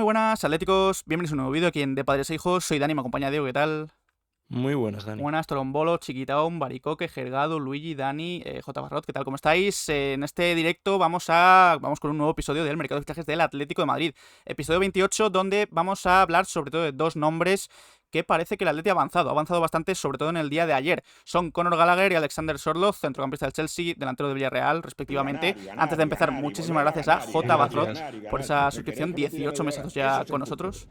Muy buenas, atléticos. Bienvenidos a un nuevo vídeo aquí en De Padres e Hijos. Soy Dani, me acompaña Diego, ¿qué tal? Muy buenas, Dani. Buenas, Torombolo, Chiquitaón, Baricoque, Gergado, Luigi, Dani, J. Barrot, ¿qué tal? ¿Cómo estáis? En este directo vamos con un nuevo episodio del mercado de fichajes del Atlético de Madrid. Episodio 28, donde vamos a hablar sobre todo de dos nombres que parece que el Atleti ha avanzado bastante, sobre todo en el día de ayer. Son Conor Gallagher y Alexander Sorloth, centrocampista del Chelsea, delantero de Villarreal, Y respectivamente. ganar, y Antes ganar, de y empezar, ganar, y muchísimas volver a gracias a ganar, y J. ganar, y Barrot Gracias. ganar, y por ganar. esa ¿Me suscripción, querés que te tire 18 media hora? mesazos ya Eso es con el fútbol. nosotros.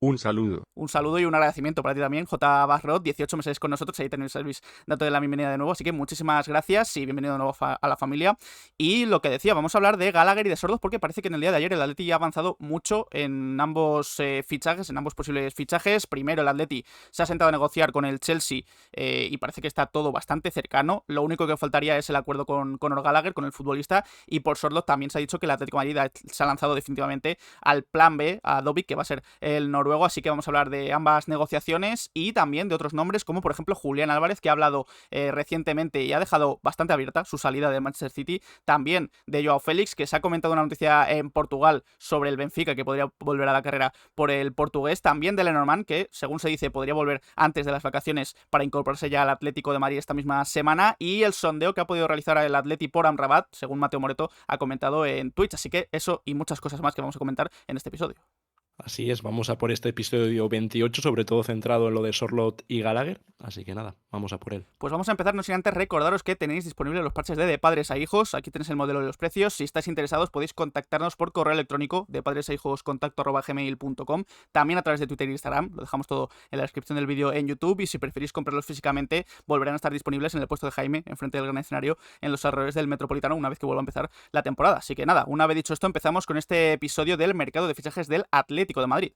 Un saludo. Un saludo y un agradecimiento para ti también, J. Barrot, 18 meses con nosotros, ahí tenéis el dato de la bienvenida de nuevo, así que muchísimas gracias y bienvenido de nuevo a la familia. Y lo que decía, vamos a hablar de Gallagher y de Sorloth porque parece que en el día de ayer el Atleti ya ha avanzado mucho en ambos fichajes, en ambos posibles fichajes. Primero el Atleti se ha sentado a negociar con el Chelsea y parece que está todo bastante cercano. Lo único que faltaría es el acuerdo con Conor Gallagher, con el futbolista, y por Sorloth también se ha dicho que el Atlético de Madrid se ha lanzado definitivamente al plan B, a Dobbik, que va a ser el noruego, así que vamos a hablar de ambas negociaciones y también de otros nombres como por ejemplo Julián Álvarez, que ha hablado recientemente y ha dejado bastante abierta su salida de Manchester City. También de Joao Félix, que se ha comentado una noticia en Portugal sobre el Benfica, que podría volver a la carrera por el portugués. También de Lenormand, que según se dice podría volver antes de las vacaciones para incorporarse ya al Atlético de Madrid esta misma semana. Y el sondeo que ha podido realizar el Atleti por Amrabat, según Mateo Moreto ha comentado en Twitch. Así que eso y muchas cosas más que vamos a comentar en este episodio. Así es, vamos a por este episodio 28, sobre todo centrado en lo de Sorloth y Gallagher. Así que nada, vamos a por él. Pues vamos a empezar, no sin antes recordaros que tenéis disponibles los parches de padres a hijos. Aquí tenéis el modelo de los precios. Si estáis interesados podéis contactarnos por correo electrónico de padresaihoscontacto@gmail.com. También a través de Twitter e Instagram. Lo dejamos todo en la descripción del vídeo en YouTube. Y si preferís comprarlos físicamente, volverán a estar disponibles en el puesto de Jaime, enfrente del gran escenario, en los alrededores del Metropolitano, una vez que vuelva a empezar la temporada. Así que nada, una vez dicho esto, empezamos con este episodio del mercado de fichajes del Atlético de Madrid.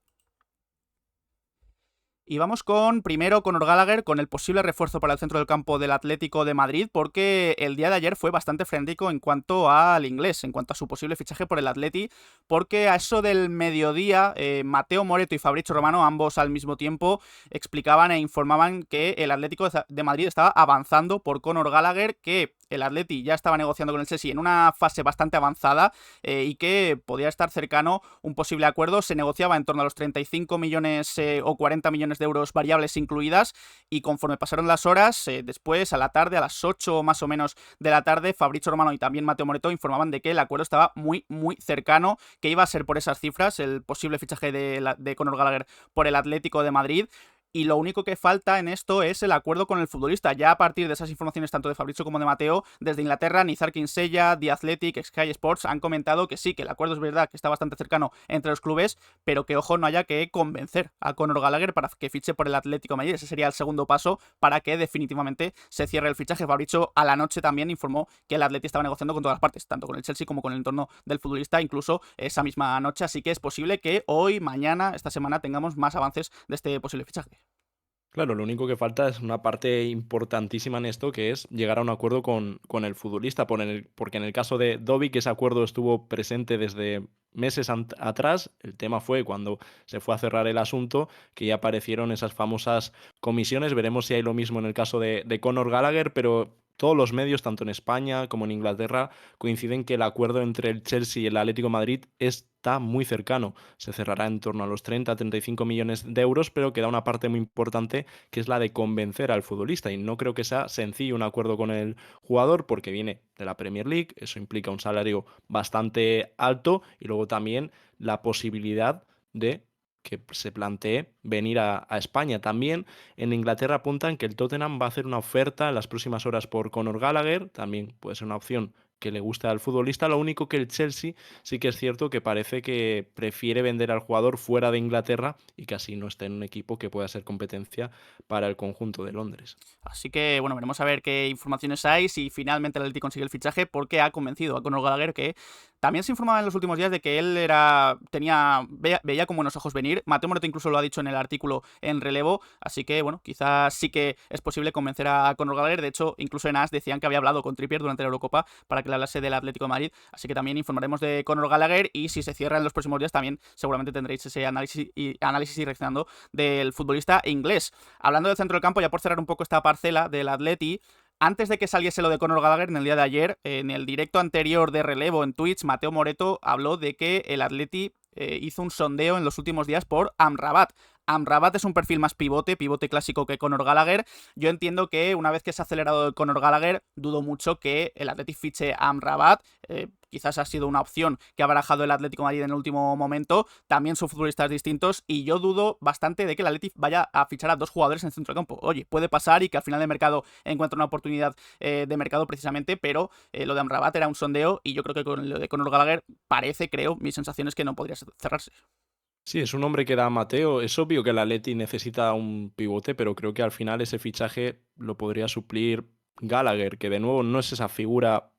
Y vamos con, primero, Conor Gallagher, con el posible refuerzo para el centro del campo del Atlético de Madrid, porque el día de ayer fue bastante frenético en cuanto al inglés, en cuanto a su posible fichaje por el Atleti, porque a eso del mediodía, Mateo Moreto y Fabrizio Romano, ambos al mismo tiempo, explicaban e informaban que el Atlético de Madrid estaba avanzando por Conor Gallagher, que el Atleti ya estaba negociando con el Chelsea en una fase bastante avanzada y que podía estar cercano un posible acuerdo. Se negociaba en torno a los 35 millones o 40 millones de euros variables incluidas, y conforme pasaron las horas, después a la tarde, a las 8 más o menos de la tarde, Fabrizio Romano y también Mateo Moreto informaban de que el acuerdo estaba muy cercano, que iba a ser por esas cifras el posible fichaje de Conor Gallagher por el Atlético de Madrid. Y lo único que falta en esto es el acuerdo con el futbolista. Ya a partir de esas informaciones tanto de Fabrizio como de Mateo, desde Inglaterra, Nizar Kinsella, The Athletic, Sky Sports han comentado que sí, que el acuerdo es verdad, que está bastante cercano entre los clubes, pero que ojo, no haya que convencer a Conor Gallagher para que fiche por el Atlético de Madrid. Ese sería el segundo paso para que definitivamente se cierre el fichaje. Fabrizio a la noche también informó que el Atleti estaba negociando con todas las partes, tanto con el Chelsea como con el entorno del futbolista, incluso esa misma noche, así que es posible que hoy, mañana, esta semana tengamos más avances de este posible fichaje. Claro, lo único que falta es una parte importantísima en esto, que es llegar a un acuerdo con el futbolista, porque en el caso de Dobbik ese acuerdo estuvo presente desde meses atrás. El tema fue cuando se fue a cerrar el asunto, que ya aparecieron esas famosas comisiones. Veremos si hay lo mismo en el caso de Conor Gallagher, pero todos los medios, tanto en España como en Inglaterra, coinciden que el acuerdo entre el Chelsea y el Atlético de Madrid está muy cercano. Se cerrará en torno a los 30-35 millones de euros, pero queda una parte muy importante, que es la de convencer al futbolista. Y no creo que sea sencillo un acuerdo con el jugador, porque viene de la Premier League, eso implica un salario bastante alto, y luego también la posibilidad de que se plantee venir a España. También en Inglaterra apuntan que el Tottenham va a hacer una oferta en las próximas horas por Conor Gallagher, también puede ser una opción que le gusta al futbolista. Lo único que el Chelsea sí que es cierto que parece que prefiere vender al jugador fuera de Inglaterra y que así no esté en un equipo que pueda ser competencia para el conjunto de Londres. Así que, bueno, veremos a ver qué informaciones hay, si finalmente el Atleti consigue el fichaje, porque ha convencido a Conor Gallagher, que también se informaba en los últimos días de que él veía con buenos ojos venir. Mateo Moreto incluso lo ha dicho en el artículo en relevo, así que, bueno, quizás sí que es posible convencer a Conor Gallagher. De hecho, incluso en AS decían que había hablado con Trippier durante la Eurocopa para que le hablase del Atlético de Madrid, así que también informaremos de Conor Gallagher, y si se cierra en los próximos días también seguramente tendréis ese análisis y reaccionando del futbolista inglés. Hablando del centro del campo, ya por cerrar un poco esta parcela del Atleti, antes de que saliese lo de Conor Gallagher en el día de ayer, en el directo anterior de relevo en Twitch, Mateo Moreto habló de que el Atleti hizo un sondeo en los últimos días por Amrabat. Amrabat es un perfil más pivote clásico que Conor Gallagher. Yo entiendo que una vez que se ha acelerado el Conor Gallagher, dudo mucho que el Athletic fiche a Amrabat. Quizás ha sido una opción que ha barajado el Atlético de Madrid en el último momento. También son futbolistas distintos y yo dudo bastante de que el Athletic vaya a fichar a 2 jugadores en el centro de campo. Oye, puede pasar y que al final de mercado encuentre una oportunidad de mercado precisamente, pero lo de Amrabat era un sondeo y yo creo que con lo de Conor Gallagher mi sensación es que no podría cerrarse. Sí, es un hombre que da Mateo. Es obvio que el Atleti necesita un pivote, pero creo que al final ese fichaje lo podría suplir Gallagher, que de nuevo no es esa figura,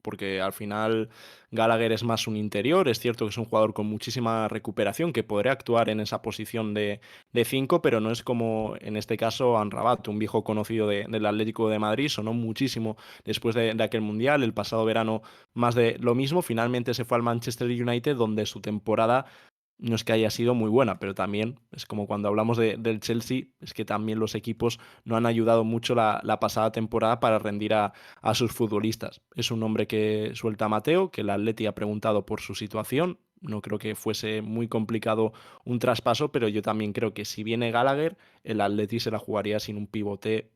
porque al final Gallagher es más un interior. Es cierto que es un jugador con muchísima recuperación, que podría actuar en esa posición de 5, pero no es como en este caso Amrabat, un viejo conocido del Atlético de Madrid. Sonó muchísimo después de aquel Mundial, el pasado verano más de lo mismo. Finalmente se fue al Manchester United, donde su temporada no es que haya sido muy buena, pero también es como cuando hablamos del Chelsea, es que también los equipos no han ayudado mucho la pasada temporada para rendir a sus futbolistas. Es un hombre que suelta a Mateo, que el Atleti ha preguntado por su situación. No creo que fuese muy complicado un traspaso, pero yo también creo que si viene Gallagher, el Atleti se la jugaría sin un pivote.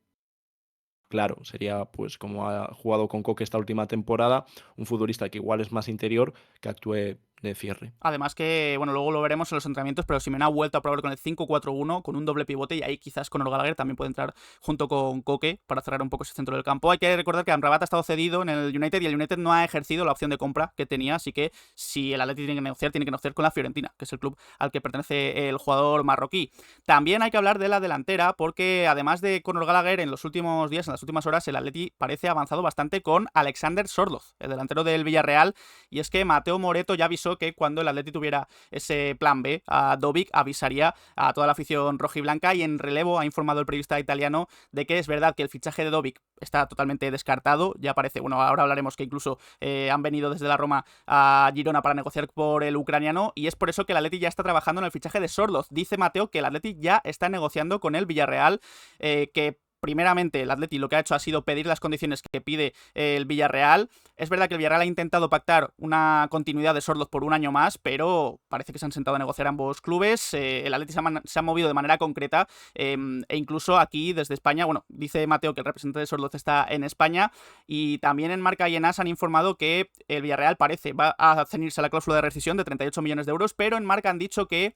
Claro, sería pues como ha jugado con Coque esta última temporada, un futbolista que igual es más interior, que actúe de cierre. Además que, bueno, luego lo veremos en los entrenamientos, pero Simeone ha vuelto a probar con el 5-4-1, con un doble pivote, y ahí quizás Conor Gallagher también puede entrar junto con Coque para cerrar un poco ese centro del campo. Hay que recordar que Amrabat ha estado cedido en el United y el United no ha ejercido la opción de compra que tenía, así que si el Atleti tiene que negociar con la Fiorentina, que es el club al que pertenece el jugador marroquí. También hay que hablar de la delantera, porque además de Conor Gallagher, en los últimos días, en las últimas horas, el Atleti parece avanzado bastante con Alexander Sorloth, el delantero del Villarreal, y es que Mateo Moretto ya avisó que cuando el Atleti tuviera ese plan B a Dovic, avisaría a toda la afición rojiblanca, y en relevo ha informado el periodista italiano de que es verdad que el fichaje de Dovic está totalmente descartado. Ya parece, bueno, ahora hablaremos que incluso han venido desde la Roma a Girona para negociar por el ucraniano, y es por eso que el Atleti ya está trabajando en el fichaje de Sorloth. Dice Mateo que el Atleti ya está negociando con el Villarreal, que primeramente el Atleti lo que ha hecho ha sido pedir las condiciones que pide el Villarreal. Es verdad que el Villarreal ha intentado pactar una continuidad de Sorloth por un año más, pero parece que se han sentado a negociar ambos clubes. El Atleti se ha movido de manera concreta, e incluso aquí desde España, bueno, dice Mateo que el representante de Sorloth está en España, y también en Marca y en AS han informado que el Villarreal va a ceñirse a la cláusula de rescisión de 38 millones de euros, pero en Marca han dicho que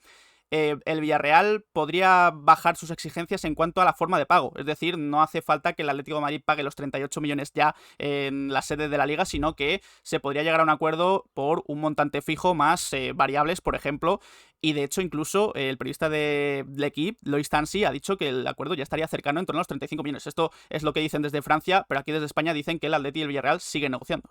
el Villarreal podría bajar sus exigencias en cuanto a la forma de pago. Es decir, no hace falta que el Atlético de Madrid pague los 38 millones ya en la sede de la Liga, sino que se podría llegar a un acuerdo por un montante fijo más variables, por ejemplo. Y de hecho, incluso el periodista de L'Equipe, Loïs Tansi, ha dicho que el acuerdo ya estaría cercano en torno a los 35 millones. Esto es lo que dicen desde Francia, pero aquí desde España dicen que el Atleti y el Villarreal siguen negociando.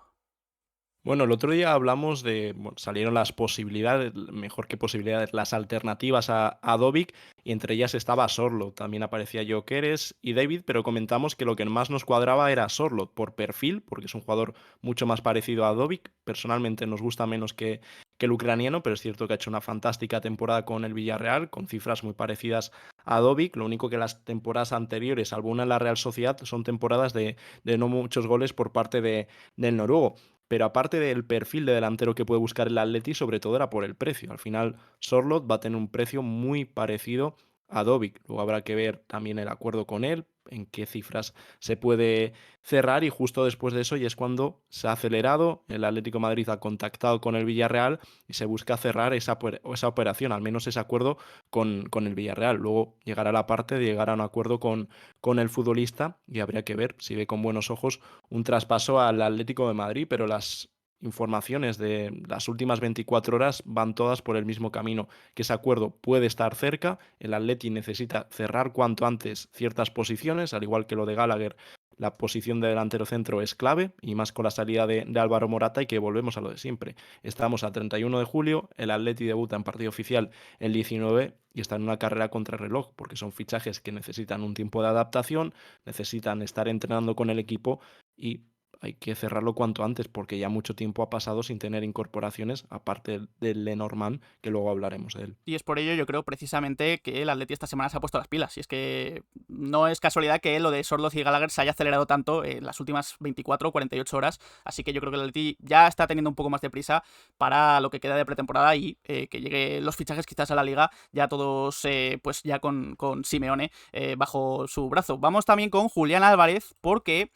Bueno, el otro día hablamos de, bueno, salieron las posibilidades, mejor que posibilidades, las alternativas a Dovic, y entre ellas estaba Sorloth. También aparecía Gyökeres y David, pero comentamos que lo que más nos cuadraba era Sorloth por perfil, porque es un jugador mucho más parecido a Dovic. Personalmente nos gusta menos que el ucraniano, pero es cierto que ha hecho una fantástica temporada con el Villarreal, con cifras muy parecidas a Dovic. Lo único que las temporadas anteriores, salvo una en la Real Sociedad, son temporadas de no muchos goles por parte del noruego. Pero aparte del perfil de delantero que puede buscar el Atleti, sobre todo era por el precio. Al final, Sorloth va a tener un precio muy parecido a Dovic. Luego habrá que ver también el acuerdo con él, en qué cifras se puede cerrar, y justo después de eso ya es cuando se ha acelerado. El Atlético de Madrid ha contactado con el Villarreal y se busca cerrar esa operación, al menos ese acuerdo con el Villarreal. Luego llegará la parte de llegar a un acuerdo con el futbolista, y habría que ver si ve con buenos ojos un traspaso al Atlético de Madrid, pero las informaciones de las últimas 24 horas van todas por el mismo camino, que ese acuerdo puede estar cerca. El Atleti necesita cerrar cuanto antes ciertas posiciones, al igual que lo de Gallagher. La posición de delantero centro es clave, y más con la salida de Álvaro Morata, y que volvemos a lo de siempre. Estamos a 31 de julio, el Atleti debuta en partido oficial el 19 y está en una carrera contra reloj, porque son fichajes que necesitan un tiempo de adaptación, necesitan estar entrenando con el equipo, y hay que cerrarlo cuanto antes porque ya mucho tiempo ha pasado sin tener incorporaciones, aparte del Lenormand, que luego hablaremos de él. Y es por ello, yo creo, precisamente, que el Atleti esta semana se ha puesto las pilas. Y es que no es casualidad que lo de Sorloth y Gallagher se haya acelerado tanto en las últimas 24 o 48 horas. Así que yo creo que el Atleti ya está teniendo un poco más de prisa para lo que queda de pretemporada y que lleguen los fichajes quizás a la liga ya todos, pues ya con Simeone bajo su brazo. Vamos también con Julián Álvarez porque...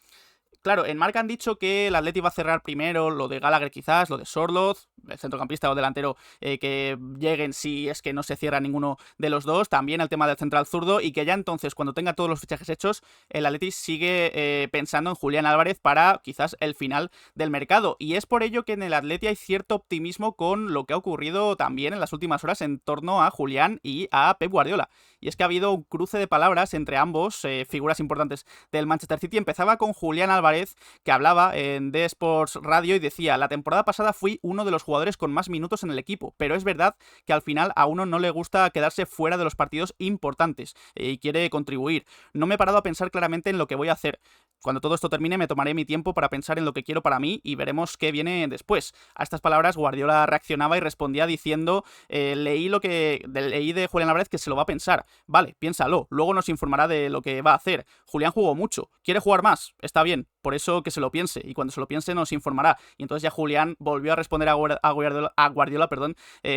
Claro, en Marca han dicho que el Atleti va a cerrar primero lo de Gallagher quizás, lo de Sorloth, el centrocampista o delantero que lleguen si es que no se cierra ninguno de los dos, también el tema del central zurdo y que ya entonces cuando tenga todos los fichajes hechos, el Atleti sigue pensando en Julián Álvarez para quizás el final del mercado y es por ello que en el Atleti hay cierto optimismo con lo que ha ocurrido también en las últimas horas en torno a Julián y a Pep Guardiola. Y es que ha habido un cruce de palabras entre ambos, figuras importantes del Manchester City. Empezaba con Julián Álvarez, que hablaba en The Sports Radio y decía: la temporada pasada fui uno de los jugadores con más minutos en el equipo, pero es verdad que al final a uno no le gusta quedarse fuera de los partidos importantes y quiere contribuir. No me he parado a pensar claramente en lo que voy a hacer. Cuando todo esto termine me tomaré mi tiempo para pensar en lo que quiero para mí y veremos qué viene después. A estas palabras Guardiola reaccionaba y respondía diciendo: leí de Julián Álvarez que se lo va a pensar. Vale, piénsalo, luego nos informará de lo que va a hacer. Julián jugó mucho, quiere jugar más, está bien, por eso que se lo piense, y cuando se lo piense nos informará. Y entonces ya Julián volvió a responder a Guardiola,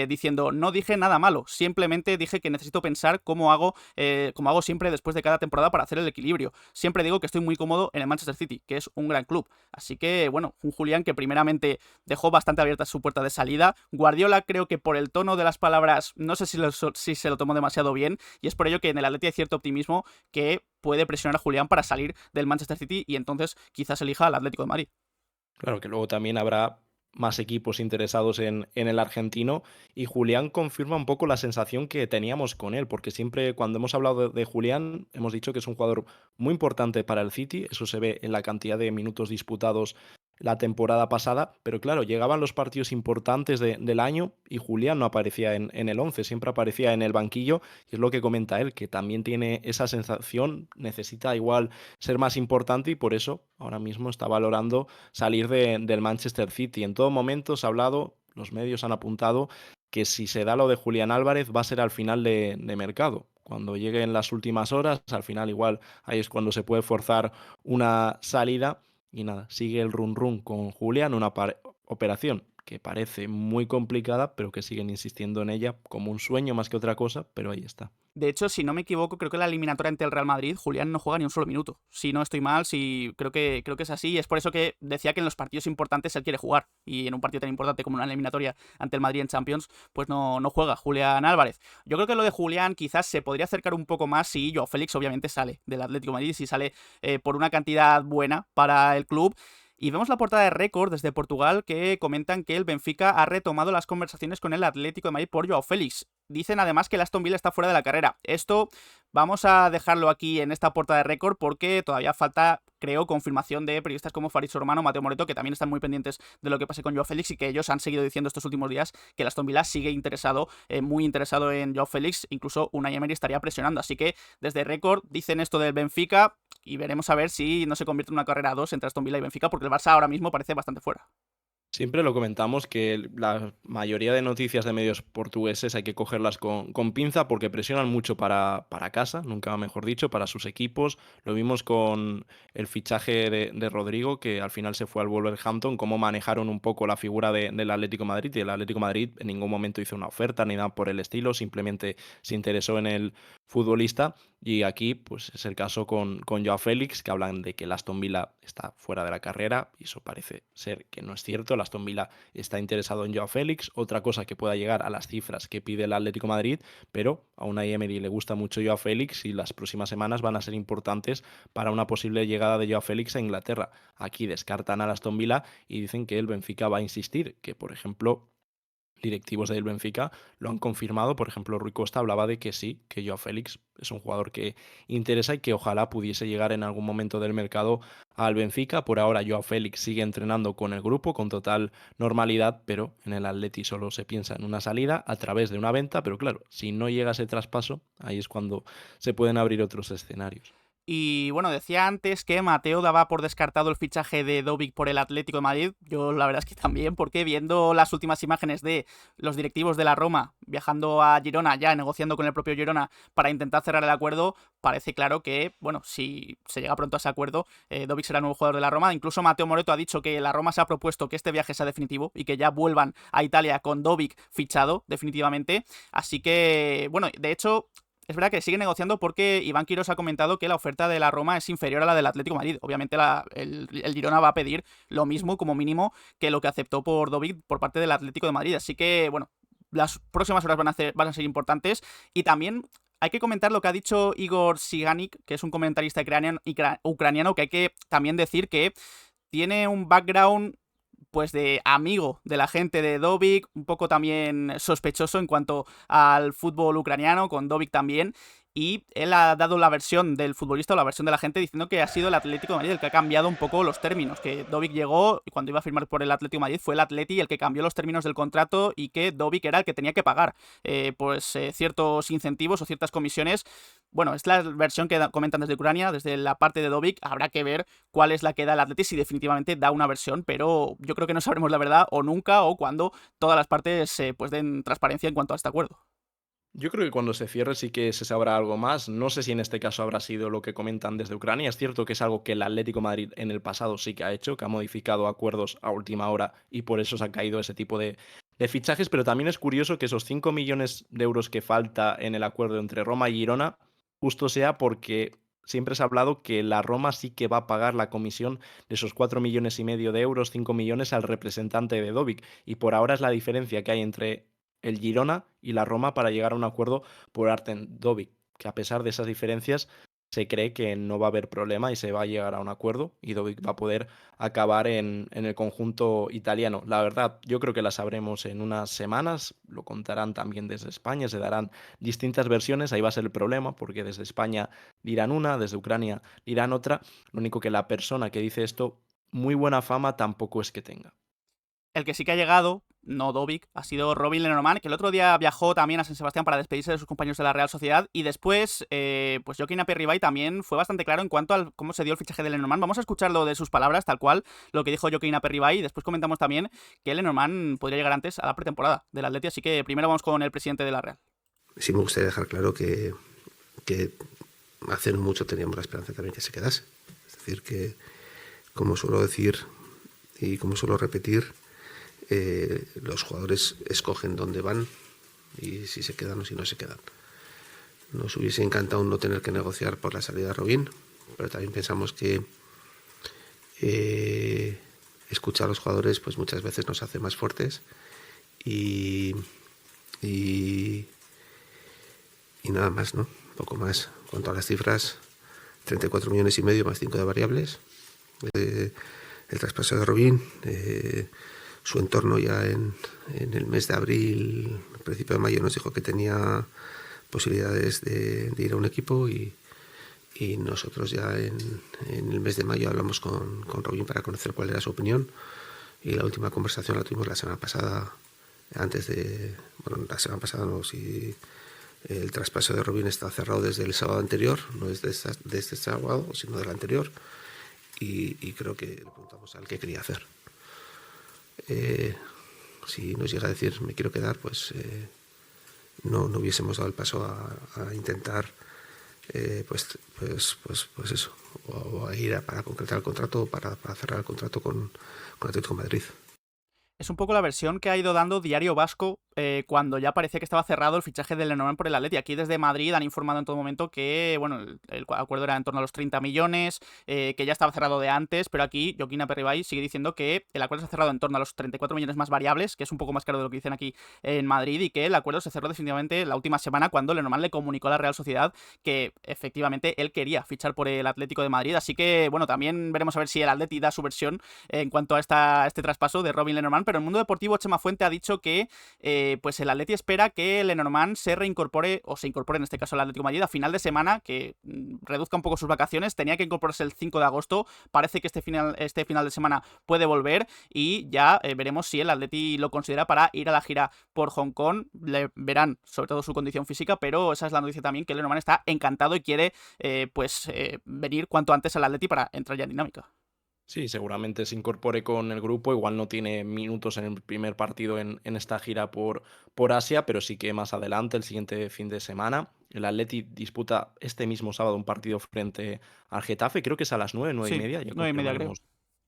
diciendo: no dije nada malo, simplemente dije que necesito pensar como hago siempre después de cada temporada para hacer el equilibrio. Siempre digo que estoy muy cómodo en el Manchester City, que es un gran club. Así que, bueno, un Julián que primeramente dejó bastante abierta su puerta de salida. Guardiola creo que por el tono de las palabras, no sé si se lo tomó demasiado bien, y es por ello que en el Atleti hay cierto optimismo que puede presionar a Julián para salir del Manchester City y entonces quizás elija al Atlético de Madrid. Claro que luego también habrá más equipos interesados en el argentino y Julián confirma un poco la sensación que teníamos con él, porque siempre cuando hemos hablado de Julián hemos dicho que es un jugador muy importante para el City, eso se ve en la cantidad de minutos disputados la temporada pasada, pero claro, llegaban los partidos importantes del año y Julián no aparecía en el 11, siempre aparecía en el banquillo y es lo que comenta él, que también tiene esa sensación, necesita igual ser más importante y por eso ahora mismo está valorando salir del Manchester City. En todo momento se ha hablado, los medios han apuntado que si se da lo de Julián Álvarez va a ser al final de mercado. Cuando lleguen las últimas horas, al final igual ahí es cuando se puede forzar una salida y nada, sigue el run run con Julián, una operación que parece muy complicada, pero que siguen insistiendo en ella como un sueño más que otra cosa, pero ahí está. De hecho, si no me equivoco, creo que la eliminatoria ante el Real Madrid, Julián no juega ni un solo minuto. Si no estoy mal, creo que es así. Y es por eso que decía que en los partidos importantes él quiere jugar. Y en un partido tan importante como una eliminatoria ante el Madrid en Champions, pues no juega Julián Álvarez. Yo creo que lo de Julián quizás se podría acercar un poco más si Joao Félix obviamente sale del Atlético de Madrid, si sale por una cantidad buena para el club. Y vemos la portada de Récord desde Portugal que comentan que el Benfica ha retomado las conversaciones con el Atlético de Madrid por Joao Félix. Dicen además que el Aston Villa está fuera de la carrera. Esto vamos a dejarlo aquí en esta portada de Récord porque todavía falta, creo, confirmación de periodistas como Farid Sormano o Mateo Moreto, que también están muy pendientes de lo que pase con Joao Félix y que ellos han seguido diciendo estos últimos días que el Aston Villa sigue interesado, muy interesado en Joao Félix. Incluso Unai Emery estaría presionando. Así que desde Récord dicen esto del Benfica y veremos a ver si no se convierte en una carrera a dos entre Aston Villa y Benfica, porque el Barça ahora mismo parece bastante fuera. Siempre lo comentamos que la mayoría de noticias de medios portugueses hay que cogerlas con pinza porque presionan mucho para casa, nunca mejor dicho, para sus equipos. Lo vimos con el fichaje de Rodrigo, que al final se fue al Wolverhampton, cómo manejaron un poco la figura del Atlético de Madrid. Y el Atlético de Madrid en ningún momento hizo una oferta ni nada por el estilo, simplemente se interesó en el futbolista. Y aquí pues es el caso con Joao Félix, que hablan de que el Aston Villa está fuera de la carrera, y eso parece ser que no es cierto. El Aston Villa está interesado en Joao Félix, otra cosa que pueda llegar a las cifras que pide el Atlético de Madrid, pero a Unai Emery le gusta mucho Joao Félix y las próximas semanas van a ser importantes para una posible llegada de Joao Félix a Inglaterra. Aquí descartan al Aston Villa y dicen que el Benfica va a insistir, que por ejemplo directivos del Benfica lo han confirmado. Por ejemplo, Rui Costa hablaba de que sí, que Joao Félix es un jugador que interesa y que ojalá pudiese llegar en algún momento del mercado al Benfica. Por ahora Joao Félix sigue entrenando con el grupo con total normalidad, pero en el Atleti solo se piensa en una salida a través de una venta, pero claro, si no llega ese traspaso, ahí es cuando se pueden abrir otros escenarios. Y bueno, decía antes que Mateo daba por descartado el fichaje de Dovic por el Atlético de Madrid. Yo la verdad es que también, porque viendo las últimas imágenes de los directivos de la Roma viajando a Girona, ya negociando con el propio Girona para intentar cerrar el acuerdo, parece claro que, bueno, si se llega pronto a ese acuerdo, Dovic será nuevo jugador de la Roma. Incluso Mateo Moretto ha dicho que la Roma se ha propuesto que este viaje sea definitivo y que ya vuelvan a Italia con Dovic fichado definitivamente. Así que, bueno, de hecho, es verdad que sigue negociando porque Iván Quirós ha comentado que la oferta de la Roma es inferior a la del Atlético de Madrid. Obviamente el Girona va a pedir lo mismo como mínimo que lo que aceptó por Dovic por parte del Atlético de Madrid. Así que, bueno, las próximas horas van a ser importantes. Y también hay que comentar lo que ha dicho Igor Siganik, que es un comentarista ucraniano, que hay que también decir que tiene un background pues de amigo de la gente de Dovic, un poco también sospechoso en cuanto al fútbol ucraniano, con Dovic también, y él ha dado la versión del futbolista o la versión de la gente diciendo que ha sido el Atlético de Madrid el que ha cambiado un poco los términos, que Dovic llegó y cuando iba a firmar por el Atlético de Madrid fue el Atleti el que cambió los términos del contrato y que Dovic era el que tenía que pagar ciertos incentivos o ciertas comisiones. Bueno, es la versión que comentan desde Ucrania, desde la parte de Dovic. Habrá que ver cuál es la que da el Atleti, si definitivamente da una versión, pero yo creo que no sabremos la verdad o nunca o cuando todas las partes pues den transparencia en cuanto a este acuerdo. Yo creo que cuando se cierre sí que se sabrá algo más. No sé si en este caso habrá sido lo que comentan desde Ucrania. Es cierto que es algo que el Atlético de Madrid en el pasado sí que ha hecho, que ha modificado acuerdos a última hora y por eso se ha caído ese tipo de fichajes, pero también es curioso que esos 5 millones de euros que falta en el acuerdo entre Roma y Girona justo sea porque siempre se ha hablado que la Roma sí que va a pagar la comisión de esos 4,5 millones de euros, 5 millones al representante de Dovic. Y por ahora es la diferencia que hay entre el Girona y la Roma para llegar a un acuerdo por Artem Dovic, que a pesar de esas diferencias se cree que no va a haber problema y se va a llegar a un acuerdo y Dovic va a poder acabar en el conjunto italiano. La verdad, yo creo que la sabremos en unas semanas, lo contarán también desde España, se darán distintas versiones, ahí va a ser el problema, porque desde España dirán una, desde Ucrania dirán otra, lo único que la persona que dice esto, muy buena fama tampoco es que tenga. El que sí que ha llegado, no Dovic, ha sido Robin Lenormand, que el otro día viajó también a San Sebastián para despedirse de sus compañeros de la Real Sociedad. Y después, pues Joaquín Aperribay también fue bastante claro en cuanto a cómo se dio el fichaje de Lenormand. Vamos a escucharlo de sus palabras, tal cual, lo que dijo Joaquín Aperribay. Y después comentamos también que Lenormand podría llegar antes a la pretemporada del Atleti. Así que primero vamos con el presidente de la Real. Sí me gustaría dejar claro que hace no mucho teníamos la esperanza también que se quedase. Es decir, que como suelo decir y como suelo repetir, los jugadores escogen dónde van y si se quedan o si no se quedan. Nos hubiese encantado no tener que negociar por la salida de Robin, pero también pensamos que escuchar a los jugadores pues muchas veces nos hace más fuertes y nada más, ¿no? Un poco más. En cuanto a las cifras, 34,5 millones más 5 de variables. El traspaso de Robin, su entorno ya en el mes de abril, principio de mayo, nos dijo que tenía posibilidades de ir a un equipo y nosotros ya en el mes de mayo hablamos con Robin para conocer cuál era su opinión y la última conversación la tuvimos la semana pasada, la semana pasada no, si el traspaso de Robin está cerrado desde el sábado anterior, no es de este sábado, sino del anterior, y creo que le preguntamos al que quería hacer. Si nos llega a decir me quiero quedar, pues no hubiésemos dado el paso a intentar pues eso, o a ir para concretar el contrato o para cerrar el contrato con Atlético de Madrid. Es un poco la versión que ha ido dando Diario Vasco cuando ya parecía que estaba cerrado el fichaje del Lenormand por el Atleti. Aquí desde Madrid han informado en todo momento que bueno, el acuerdo era en torno a los 30 millones, que ya estaba cerrado de antes, pero aquí Joaquín Aperribay sigue diciendo que el acuerdo se ha cerrado en torno a los 34 millones más variables, que es un poco más caro de lo que dicen aquí en Madrid, y que el acuerdo se cerró definitivamente la última semana cuando Lenormand le comunicó a la Real Sociedad que efectivamente él quería fichar por el Atlético de Madrid. Así que bueno, también veremos a ver si el Atleti da su versión en cuanto a este traspaso de Robin Lenormand, pero el Mundo Deportivo Chema Fuente ha dicho que pues el Atleti espera que Lenormand se reincorpore, o se incorpore en este caso el Atlético de Madrid a final de semana, que reduzca un poco sus vacaciones. Tenía que incorporarse el 5 de agosto, parece que este final de semana puede volver y ya veremos si el Atleti lo considera para ir a la gira por Hong Kong. Le verán sobre todo su condición física, pero esa es la noticia también, que Lenormand está encantado y quiere venir cuanto antes al Atleti para entrar ya en dinámica. Sí, seguramente se incorpore con el grupo, igual no tiene minutos en el primer partido en esta gira por Asia, pero sí que más adelante, el siguiente fin de semana, el Atleti disputa este mismo sábado un partido frente al Getafe, creo que es a las 9, 9 y Sí, media, ya 9:30 creo. confirmaremos.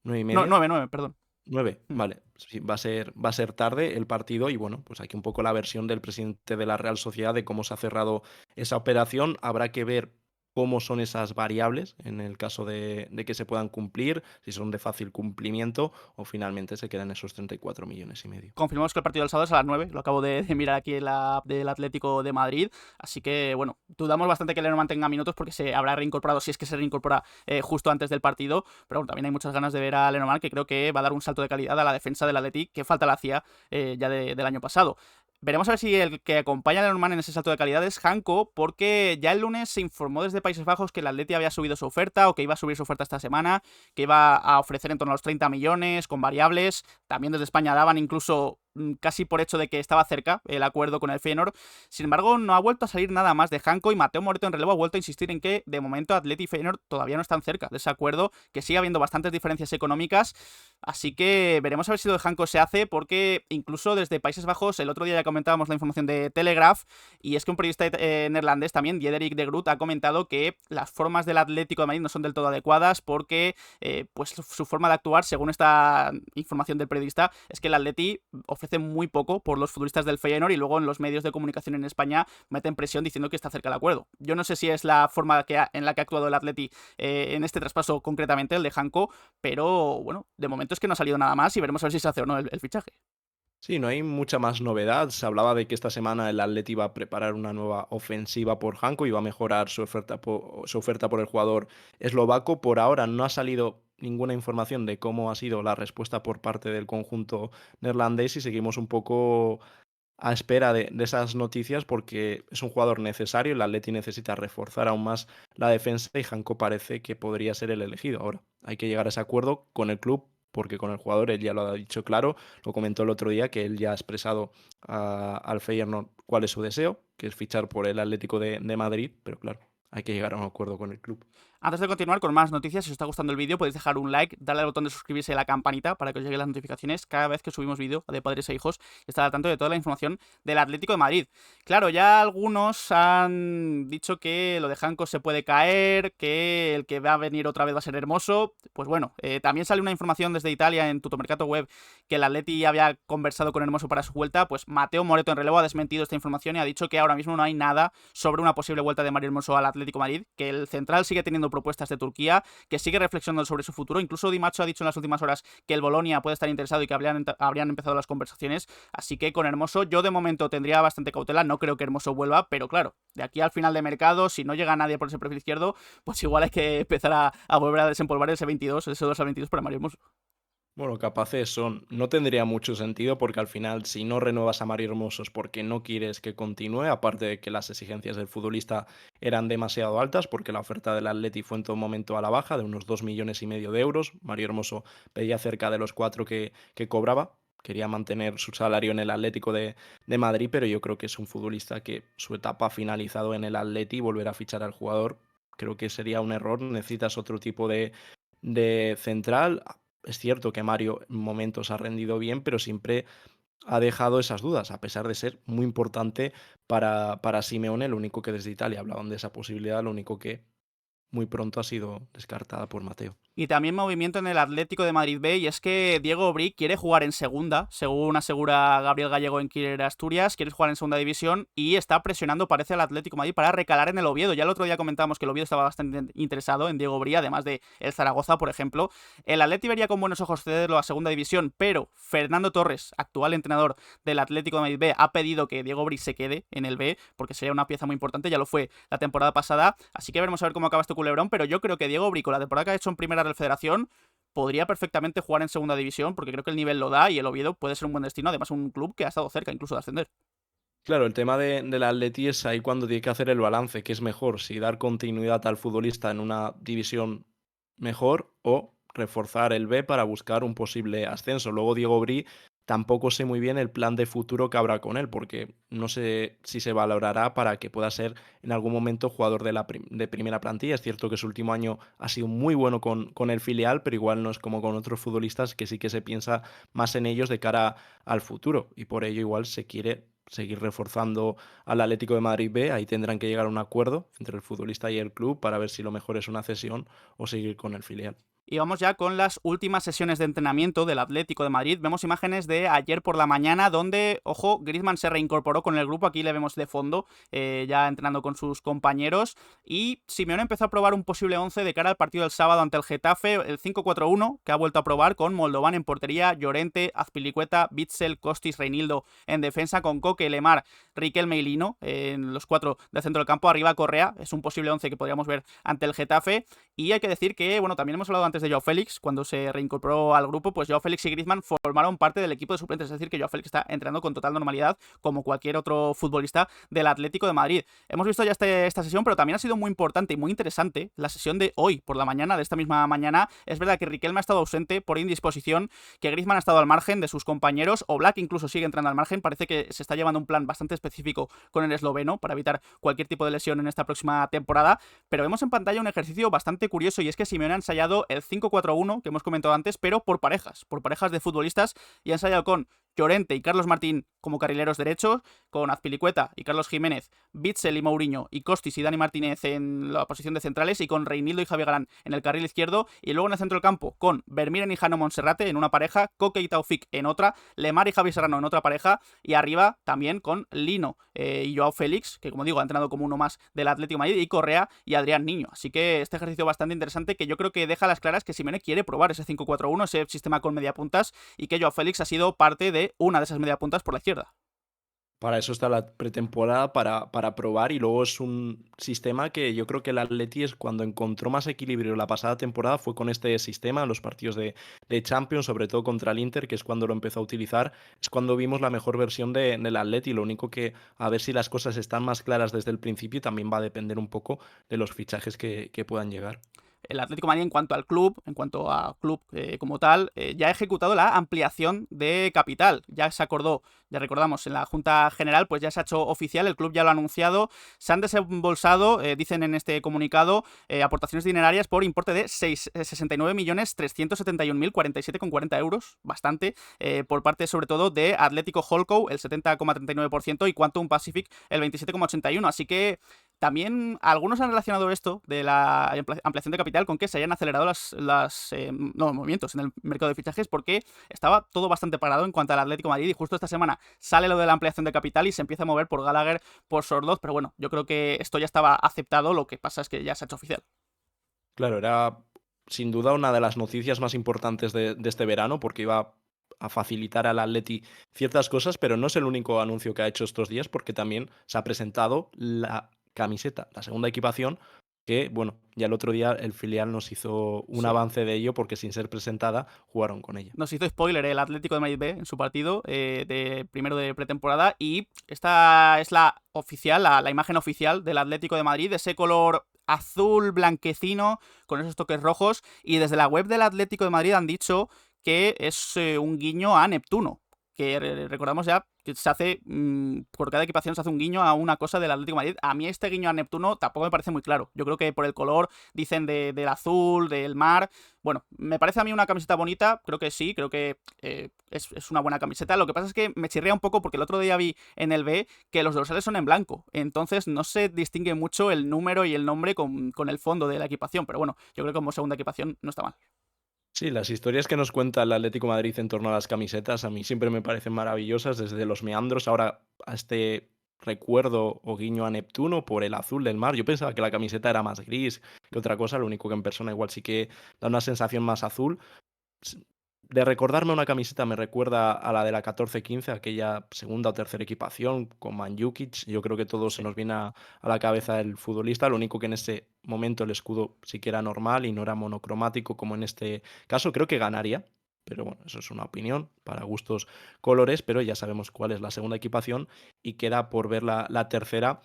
9 y No, media. 9, perdón. 9, Mm. vale. Sí, va a ser tarde el partido y bueno, pues aquí un poco la versión del presidente de la Real Sociedad de cómo se ha cerrado esa operación. Habrá que ver cómo son esas variables en el caso de que se puedan cumplir, si son de fácil cumplimiento o finalmente se quedan esos 34 millones y medio. Confirmamos que el partido del sábado es a las 9, lo acabo de mirar aquí en la app del Atlético de Madrid, así que bueno, dudamos bastante que Lenormand tenga minutos porque se habrá reincorporado, si es que se reincorpora justo antes del partido, pero bueno, también hay muchas ganas de ver a Lenormand, que creo que va a dar un salto de calidad a la defensa del Atleti, que falta le hacía ya del año pasado. Veremos a ver si el que acompaña a Lenormand en ese salto de calidad es Janko, porque ya el lunes se informó desde Países Bajos que el Atleti había subido su oferta, o que iba a subir su oferta esta semana, que iba a ofrecer en torno a los 30 millones, con variables. También desde España daban incluso casi por hecho de que estaba cerca el acuerdo con el Feyenoord. Sin embargo, no ha vuelto a salir nada más de Janko, y Mateo Moreto en relevo ha vuelto a insistir en que de momento Atleti y Feyenoord todavía no están cerca de ese acuerdo, que sigue habiendo bastantes diferencias económicas, así que veremos a ver si lo de Janko se hace, porque incluso desde Países Bajos, el otro día ya comentábamos la información de Telegraph, y es que un periodista neerlandés también, Diederik de Groot, ha comentado que las formas del Atlético de Madrid no son del todo adecuadas, porque pues su forma de actuar, según esta información del periodista, es que el Atleti ofrece muy poco por los futbolistas del Feyenoord, y luego en los medios de comunicación en España meten presión diciendo que está cerca del acuerdo. Yo no sé si es la forma en la que ha actuado el Atleti en este traspaso, concretamente el de Janko, pero bueno, de momento es que no ha salido nada más y veremos a ver si se hace o no el fichaje. Sí, no hay mucha más novedad. Se hablaba de que esta semana el Atleti iba a preparar una nueva ofensiva por Janko y va a mejorar su oferta por el jugador eslovaco. Por ahora no ha salido ninguna información de cómo ha sido la respuesta por parte del conjunto neerlandés y seguimos un poco a espera de esas noticias porque es un jugador necesario. El Atleti necesita reforzar aún más la defensa y Janko parece que podría ser el elegido. Ahora hay que llegar a ese acuerdo con el club, porque con el jugador él ya lo ha dicho claro, lo comentó el otro día, que él ya ha expresado al Feyenoord cuál es su deseo, que es fichar por el Atlético de Madrid, pero claro, hay que llegar a un acuerdo con el club. Antes de continuar con más noticias, si os está gustando el vídeo, podéis dejar un like, darle al botón de suscribirse y a la campanita para que os lleguen las notificaciones cada vez que subimos vídeo de Padres e Hijos, y estar al tanto de toda la información del Atlético de Madrid. Claro, ya algunos han dicho que lo de Janko se puede caer, que el que va a venir otra vez va a ser Hermoso. Pues bueno, también sale una información desde Italia en Tuttomercato Web que el Atleti había conversado con Hermoso para su vuelta. Pues Mateo Moreto en relevo ha desmentido esta información y ha dicho que ahora mismo no hay nada sobre una posible vuelta de Mario Hermoso al Atlético de Madrid, que el central sigue teniendo propuestas de Turquía, que sigue reflexionando sobre su futuro. Incluso Di Macho ha dicho en las últimas horas que el Bolonia puede estar interesado y que habrían empezado las conversaciones. Así que con Hermoso yo de momento tendría bastante cautela. No creo que Hermoso vuelva, pero claro, de aquí al final de mercado, si no llega nadie por ese perfil izquierdo, pues igual hay que empezar a volver a desempolvar ese 2 al 22 para Mario Hermoso. Bueno, capaces son. No tendría mucho sentido porque al final, si no renuevas a Mario Hermoso es porque no quieres que continúe, aparte de que las exigencias del futbolista eran demasiado altas, porque la oferta del Atleti fue en todo momento a la baja, de unos 2,5 millones de euros. Mario Hermoso pedía cerca de los 4 que cobraba. Quería mantener su salario en el Atlético de Madrid, pero yo creo que es un futbolista que su etapa ha finalizado en el Atleti y volver a fichar al jugador creo que sería un error. Necesitas otro tipo de central. Es cierto que Mario en momentos ha rendido bien, pero siempre ha dejado esas dudas, a pesar de ser muy importante para Simeone. Lo único que desde Italia hablaban de esa posibilidad, lo único que muy pronto ha sido descartada por Mateo. Y también movimiento en el Atlético de Madrid B, y es que Diego Brick quiere jugar en segunda, según asegura Gabriel Gallego en Killer Asturias, quiere jugar en segunda división y está presionando, parece, al Atlético de Madrid para recalar en el Oviedo. Ya el otro día comentábamos que el Oviedo estaba bastante interesado en Diego Brick, además de el Zaragoza, por ejemplo. El Atleti vería con buenos ojos cederlo a segunda división, pero Fernando Torres, actual entrenador del Atlético de Madrid B, ha pedido que Diego Brick se quede en el B, porque sería una pieza muy importante, ya lo fue la temporada pasada, así que veremos a ver cómo acaba este culebrón, pero yo creo que Diego Brick, con la temporada que ha hecho en primera Real Federación, podría perfectamente jugar en segunda división, porque creo que el nivel lo da y el Oviedo puede ser un buen destino, además un club que ha estado cerca incluso de ascender. Claro, el tema del Atleti es ahí cuando tiene que hacer el balance, que es mejor, si dar continuidad al futbolista en una división mejor o reforzar el B para buscar un posible ascenso. Luego Diego Bri tampoco sé muy bien el plan de futuro que habrá con él, porque no sé si se valorará para que pueda ser en algún momento jugador de primera plantilla. Es cierto que su último año ha sido muy bueno con el filial, pero igual no es como con otros futbolistas que sí que se piensa más en ellos de cara al futuro y por ello igual se quiere seguir reforzando al Atlético de Madrid B. Ahí tendrán que llegar a un acuerdo entre el futbolista y el club para ver si lo mejor es una cesión o seguir con el filial. Y vamos ya con las últimas sesiones de entrenamiento del Atlético de Madrid. Vemos imágenes de ayer por la mañana donde, ojo, Griezmann se reincorporó con el grupo. Aquí le vemos de fondo, ya entrenando con sus compañeros. Y Simeone empezó a probar un posible 11 de cara al partido del sábado ante el Getafe. El 5-4-1 que ha vuelto a probar con Moldovan en portería, Llorente, Azpilicueta, Bitzel, Kostis, Reinildo en defensa, con Coque, Lemar, Riquelme y Lino en los 4 del centro del campo. Arriba Correa, es un posible 11 que podríamos ver ante el Getafe. Y hay que decir que, bueno, también hemos hablado antes de Joao Félix, cuando se reincorporó al grupo, pues Joao Félix y Griezmann formaron parte del equipo de suplentes, es decir, que Joao Félix está entrenando con total normalidad, como cualquier otro futbolista del Atlético de Madrid. Hemos visto ya esta sesión, pero también ha sido muy importante y muy interesante la sesión de hoy, por la mañana, de esta misma mañana. Es verdad que Riquelme ha estado ausente por indisposición, que Griezmann ha estado al margen de sus compañeros, o Black incluso sigue entrando al margen. Parece que se está llevando un plan bastante específico con el esloveno para evitar cualquier tipo de lesión en esta próxima temporada, pero vemos en pantalla un ejercicio bastante curioso, y es que Simeone ha ensayado el 5-4-1 que hemos comentado antes, pero por parejas de futbolistas, y ha ensayado con Llorente y Carlos Martín como carrileros derechos, con Azpilicueta y Carlos Jiménez, Bitzel y Mourinho, y Kostis y Dani Martínez en la posición de centrales, y con Reinildo y Javier Galán en el carril izquierdo, y luego en el centro del campo con Vermiren y Jano Monserrate en una pareja, Coque y Taufik en otra, Lemar y Javi Serrano en otra pareja, y arriba también con Lino y Joao Félix, que como digo ha entrenado como uno más del Atlético de Madrid, y Correa y Adrián Niño. Así que este ejercicio bastante interesante, que yo creo que deja a las claras que Simeone quiere probar ese 5-4-1, ese sistema con mediapuntas, y que Joao Félix ha sido parte de una de esas mediapuntas por la izquierda. Para eso está la pretemporada, para probar, y luego es un sistema que yo creo que el Atleti es cuando encontró más equilibrio la pasada temporada fue con este sistema en los partidos de Champions, sobre todo contra el Inter, que es cuando lo empezó a utilizar, es cuando vimos la mejor versión del Atleti. Lo único que a ver si las cosas están más claras desde el principio, también va a depender un poco de los fichajes que puedan llegar. El Atlético de Madrid, en cuanto a club como tal, ya ha ejecutado la ampliación de capital. Ya se acordó, ya recordamos, en la Junta General, pues ya se ha hecho oficial, el club ya lo ha anunciado. Se han desembolsado, dicen en este comunicado, aportaciones dinerarias por importe de 69.371.047,40 euros, bastante, por parte sobre todo de Atlético Holco, el 70,39%, y Quantum Pacific, el 27,81%. Así que también algunos han relacionado esto de la ampliación de capital con que se hayan acelerado los movimientos en el mercado de fichajes, porque estaba todo bastante parado en cuanto al Atlético de Madrid, y justo esta semana sale lo de la ampliación de capital y se empieza a mover por Gallagher, por Sorloth, pero bueno, yo creo que esto ya estaba aceptado, lo que pasa es que ya se ha hecho oficial. Claro, era sin duda una de las noticias más importantes de este verano, porque iba a facilitar al Atleti ciertas cosas, pero no es el único anuncio que ha hecho estos días, porque también se ha presentado la camiseta, la segunda equipación, que, bueno, ya el otro día el filial nos hizo un Sí. avance de ello, porque sin ser presentada jugaron con ella. Nos hizo spoiler el Atlético de Madrid B en su partido de primero de pretemporada, y esta es la oficial, la imagen oficial del Atlético de Madrid, ese color azul blanquecino con esos toques rojos, y desde la web del Atlético de Madrid han dicho que es un guiño a Neptuno, que recordamos ya que se hace, por cada equipación se hace un guiño a una cosa del Atlético de Madrid. A mí este guiño a Neptuno tampoco me parece muy claro. Yo creo que por el color, dicen del azul, del mar. Bueno, me parece a mí una camiseta bonita, creo que sí, creo que es una buena camiseta. Lo que pasa es que me chirría un poco porque el otro día vi en el B que los dorsales son en blanco, entonces no se distingue mucho el número y el nombre con el fondo de la equipación, pero bueno, yo creo que como segunda equipación no está mal. Sí, las historias que nos cuenta el Atlético de Madrid en torno a las camisetas a mí siempre me parecen maravillosas, desde los meandros ahora a este recuerdo o guiño a Neptuno por el azul del mar. Yo pensaba que la camiseta era más gris que otra cosa, lo único que en persona igual sí que da una sensación más azul. de recordarme una camiseta me recuerda a la de la 14-15, aquella segunda o tercera equipación con Mandžukić. Yo creo que todo se Sí. nos viene a la cabeza el futbolista. Lo único que en ese momento el escudo sí que era normal y no era monocromático como en este caso. Creo que ganaría, pero bueno, eso es una opinión para gustos colores, pero ya sabemos cuál es la segunda equipación y queda por ver la tercera,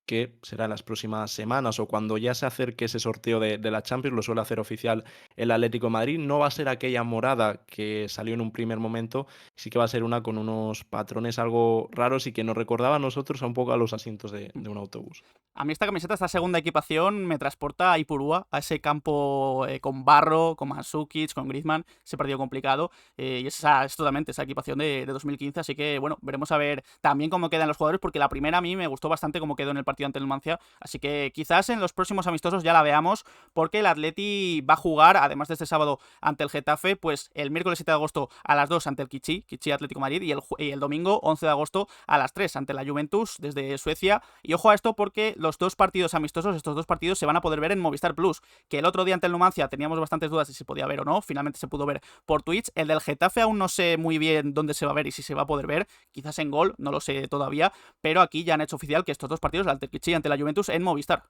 que será en las próximas semanas o cuando ya se acerque ese sorteo de la Champions. Lo suele hacer oficial el Atlético de Madrid. No va a ser aquella morada que salió en un primer momento, sí que va a ser una con unos patrones algo raros y que nos recordaba a nosotros un poco a los asientos de un autobús. A mí esta camiseta, esta segunda equipación, me transporta a Ipurúa, a ese campo con Barro, con Mandžukić, con Griezmann, ese partido complicado. Y es totalmente esa equipación de 2015. Así que, bueno, veremos a ver también cómo quedan los jugadores, porque la primera a mí me gustó bastante cómo quedó en el partido ante el Numancia. Así que quizás en los próximos amistosos ya la veamos, porque el Atleti va a jugar, además de este sábado ante el Getafe, pues el miércoles 7 de agosto a las 2 ante el Kichi Atlético de Madrid, y el domingo 11 de agosto a las 3 ante la Juventus desde Suecia. Y ojo a esto porque los dos partidos amistosos, estos dos partidos se van a poder ver en Movistar Plus, que el otro día ante el Numancia teníamos bastantes dudas de si se podía ver o no, finalmente se pudo ver por Twitch. El del Getafe aún no sé muy bien dónde se va a ver y si se va a poder ver, quizás en Gol, no lo sé todavía, pero aquí ya han hecho oficial que estos dos partidos, ante el Kichi y ante la Juventus, en Movistar.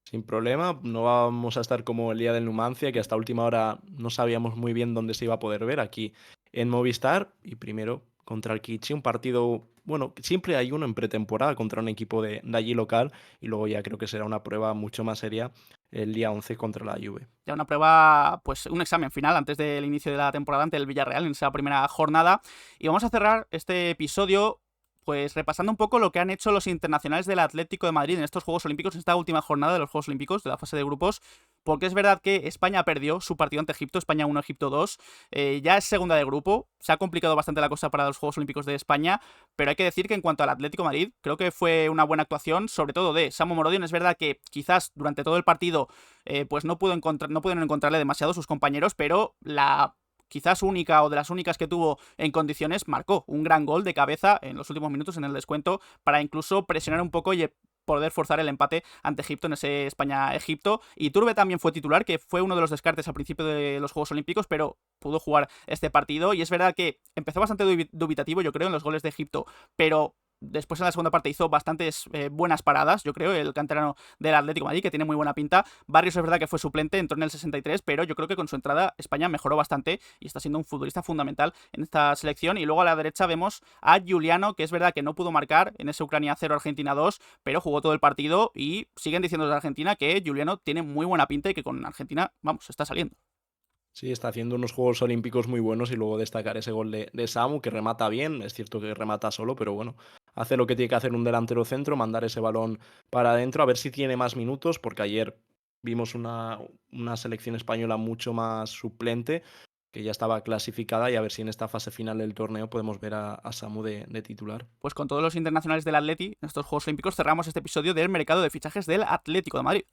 Sin problema, no vamos a estar como el día del Numancia, que hasta última hora no sabíamos muy bien dónde se iba a poder ver, aquí en Movistar. Y primero contra el Kichi, un partido, bueno, siempre hay uno en pretemporada contra un equipo de allí local, y luego ya creo que será una prueba mucho más seria el día 11 contra la Juve. Ya una prueba, pues un examen final antes del inicio de la temporada ante el Villarreal en esa primera jornada. Y vamos a cerrar este episodio pues repasando un poco lo que han hecho los internacionales del Atlético de Madrid en estos Juegos Olímpicos, en esta última jornada de los Juegos Olímpicos, de la fase de grupos, porque es verdad que España perdió su partido ante Egipto, España 1, Egipto 2, ya es segunda de grupo, se ha complicado bastante la cosa para los Juegos Olímpicos de España, pero hay que decir que en cuanto al Atlético de Madrid, creo que fue una buena actuación, sobre todo de Samu Morodion. Es verdad que quizás durante todo el partido pues no pudieron encontrarle demasiado sus compañeros, pero la quizás única o de las únicas que tuvo en condiciones, marcó un gran gol de cabeza en los últimos minutos en el descuento para incluso presionar un poco y poder forzar el empate ante Egipto en ese España-Egipto. Y Turbe también fue titular, que fue uno de los descartes al principio de los Juegos Olímpicos, pero pudo jugar este partido. Y es verdad que empezó bastante dubitativo, yo creo, en los goles de Egipto, pero después en la segunda parte hizo bastantes buenas paradas, yo creo, el canterano del Atlético de Madrid, que tiene muy buena pinta. Barrios es verdad que fue suplente, entró en el 63, pero yo creo que con su entrada España mejoró bastante y está siendo un futbolista fundamental en esta selección. Y luego a la derecha vemos a Giuliano, que es verdad que no pudo marcar en ese Ucrania 0 Argentina 2, pero jugó todo el partido y siguen diciendo de Argentina que Giuliano tiene muy buena pinta y que con Argentina, vamos, está saliendo. Sí, está haciendo unos Juegos Olímpicos muy buenos y luego destacar ese gol de Samu, que remata bien. Es cierto que remata solo, pero bueno, hace lo que tiene que hacer un delantero centro, mandar ese balón para adentro, a ver si tiene más minutos, porque ayer vimos una selección española mucho más suplente, que ya estaba clasificada, y a ver si en esta fase final del torneo podemos ver a Samu de titular. Pues con todos los internacionales del Atleti en estos Juegos Olímpicos cerramos este episodio del mercado de fichajes del Atlético de Madrid.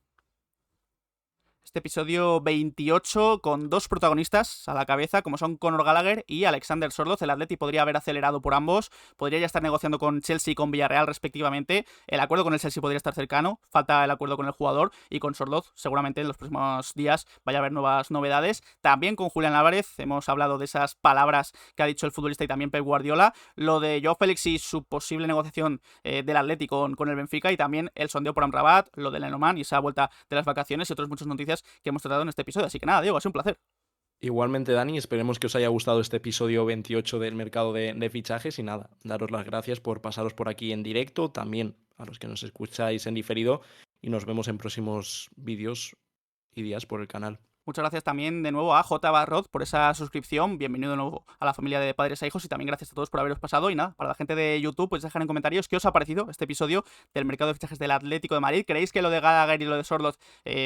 Este episodio 28 con dos protagonistas a la cabeza, como son Conor Gallagher y Alexander Sørloth. El Atleti podría haber acelerado por ambos, podría ya estar negociando con Chelsea y con Villarreal respectivamente. El acuerdo con el Chelsea podría estar cercano, falta el acuerdo con el jugador, y con Sørloth seguramente en los próximos días vaya a haber nuevas novedades. También con Julián Álvarez hemos hablado de esas palabras que ha dicho el futbolista y también Pep Guardiola, lo de Joao Félix y su posible negociación del Atleti con el Benfica, y también el sondeo por Amrabat, lo de Lenoman y esa vuelta de las vacaciones y otras muchas noticias que hemos tratado en este episodio. Así que nada, Diego, ha sido un placer. Igualmente, Dani, esperemos que os haya gustado este episodio 28 del mercado de fichajes, y nada, daros las gracias por pasaros por aquí en directo, también a los que nos escucháis en diferido, y nos vemos en próximos vídeos y días por el canal. Muchas gracias también de nuevo a J. Barrot por esa suscripción. Bienvenido de nuevo a la familia de Padres a Hijos, y también gracias a todos por haberos pasado. Y nada, para la gente de YouTube, pues dejar en comentarios qué os ha parecido este episodio del mercado de fichajes del Atlético de Madrid. ¿Creéis que lo de Gallagher y lo de Sørloth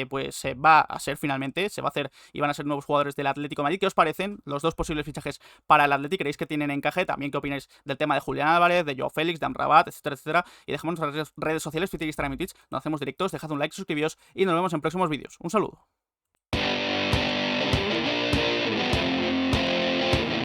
pues se va a ser finalmente? ¿Se va a hacer y van a ser nuevos jugadores del Atlético de Madrid? ¿Qué os parecen los dos posibles fichajes para el Atlético? ¿Creéis que tienen encaje? También qué opináis del tema de Julián Álvarez, de Joao Félix, de Amrabat, etcétera, etcétera. Y dejadnos en nuestras redes sociales, Twitter, Instagram y Twitch. Nos hacemos directos, dejad un like, suscribíos y nos vemos en próximos vídeos. Un saludo.